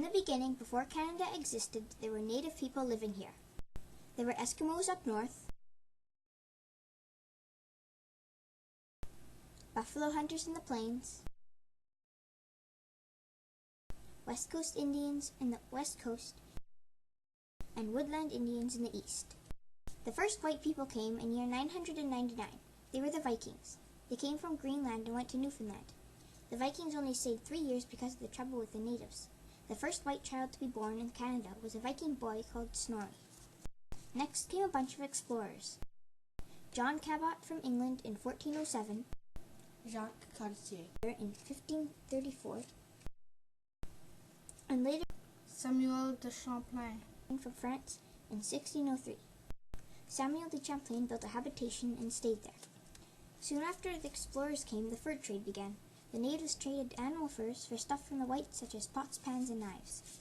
the beginning, before Canada existed, there were native people living here. There were Eskimos up north, buffalo hunters in the plains, West Coast Indians in the west coast, and woodland Indians in the east. The first white people came in year 999. They were the Vikings. They came from Greenland and went to Newfoundland. The Vikings only stayed 3 years because of the trouble with the natives. The first white child to be born in Canada was a Viking boy called Snorri. Next came a bunch of explorers. John Cabot from England in 1407, Jacques Cartier in 1534, and later Samuel de Champlain from France in 1603. Samuel de Champlain built a habitation and stayed there. Soon after the explorers came, the fur trade began. The natives traded animal furs for stuff from the whites, such as pots, pans, and knives.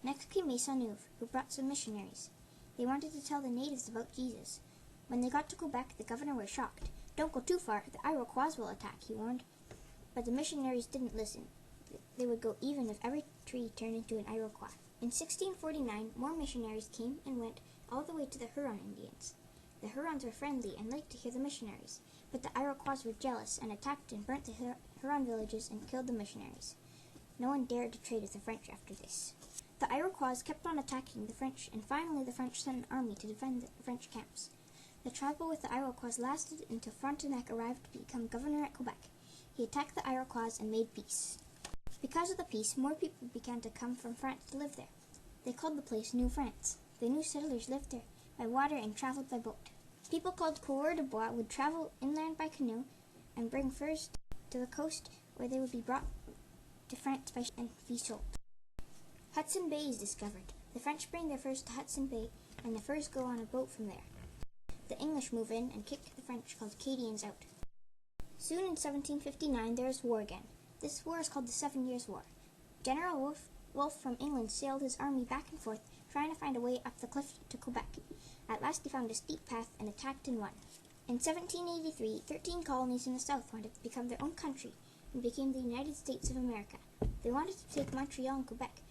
Next came Maisonneuve, who brought some missionaries. They wanted to tell the natives about Jesus. When they got to Quebec, the governor was shocked. "Don't go too far, the Iroquois will attack," he warned. But the missionaries didn't listen. They would go even if every tree turned into an Iroquois. In 1649, more missionaries came and went all the way to the Huron Indians. The Hurons were friendly and liked to hear the missionaries, but the Iroquois were jealous and attacked and burnt the Huron villages and killed the missionaries. No one dared to trade with the French after this. The Iroquois kept on attacking the French, and finally the French sent an army to defend the French camps. The trouble with the Iroquois lasted until Frontenac arrived to become governor at Quebec. He attacked the Iroquois and made peace. Because of the peace, more people began to come from France to live there. They called the place New France. The new settlers lived there by water and traveled by boat. People called coureurs de bois would travel inland by canoe and bring furs to the coast, where they would be brought to France by and be sold. Hudson Bay is discovered. The French bring their furs to Hudson Bay, and the furs go on a boat from there. The English move in and kick the French, called Acadians, out. Soon in 1759 there is war again. This war is called the 7 Years' War. General Wolfe from England sailed his army back and forth, trying to find a way up the cliff to Quebec. At last he found a steep path and attacked and won. In 1783, 13 colonies in the south wanted to become their own country and became the United States of America. They wanted to take Montreal and Quebec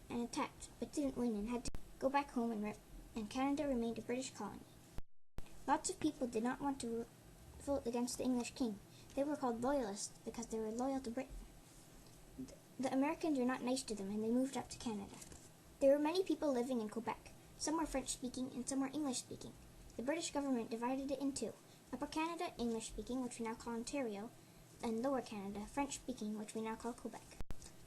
and attacked, but didn't win and had to go back home, and Canada remained a British colony. Lots of people did not want to vote against the English king. They were called Loyalists because they were loyal to Britain. The Americans were not nice to them, and they moved up to Canada. There were many people living in Quebec. Some were French-speaking and some were English-speaking. The British government divided it in two: Upper Canada, English-speaking, which we now call Ontario, and Lower Canada, French-speaking, which we now call Quebec.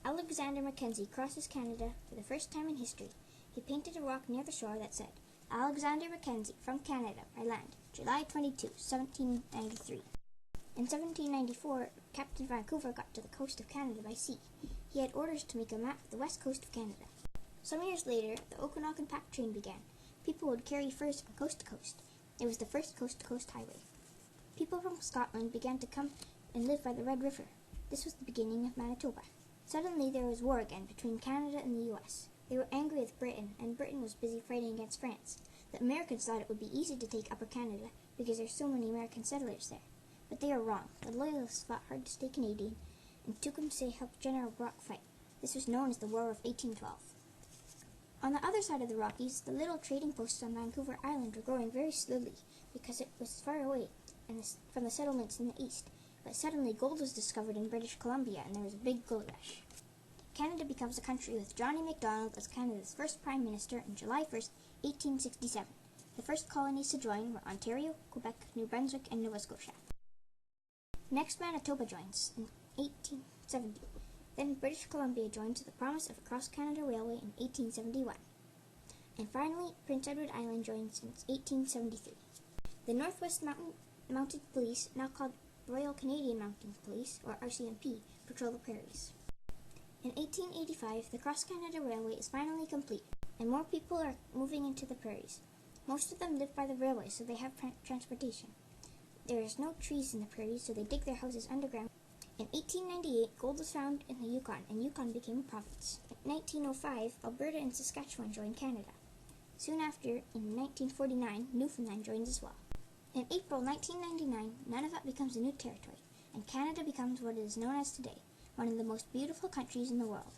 Alexander Mackenzie crosses Canada for the first time in history. He painted a rock near the shore that said, "Alexander Mackenzie, from Canada, by land, July 22, 1793. In 1794, Captain Vancouver got to the coast of Canada by sea. He had orders to make a map of the west coast of Canada. Some years later, the Okanagan Pack Train began. People would carry furs from coast to coast. It was the first coast-to-coast highway. People from Scotland began to come and live by the Red River. This was the beginning of Manitoba. Suddenly, there was war again between Canada and the U.S. They were angry with Britain, and Britain was busy fighting against France. The Americans thought it would be easy to take Upper Canada because there are so many American settlers there. But they were wrong. The Loyalists fought hard to stay Canadian, and Tecumseh helped General Brock fight. This was known as the War of 1812. On the other side of the Rockies, the little trading posts on Vancouver Island were growing very slowly because it was far away from the settlements in the east. But suddenly gold was discovered in British Columbia, and there was a big gold rush. Canada becomes a country with Johnny Macdonald as Canada's first Prime Minister on July 1st, 1867. The first colonies to join were Ontario, Quebec, New Brunswick, and Nova Scotia. Next, Manitoba joins in 1870. Then British Columbia joins with the promise of a cross-Canada railway in 1871. And finally, Prince Edward Island joins in 1873. The Northwest Mounted Police, now called Royal Canadian Mounted Police, or RCMP, patrol the prairies. In 1885, the Cross-Canada Railway is finally complete, and more people are moving into the prairies. Most of them live by the railway, so they have transportation. There is no trees in the prairies, so they dig their houses underground. In 1898, gold was found in the Yukon, and Yukon became a province. In 1905, Alberta and Saskatchewan joined Canada. Soon after, in 1949, Newfoundland joins as well. In April 1999, Nunavut becomes a new territory, and Canada becomes what it is known as today, one of the most beautiful countries in the world.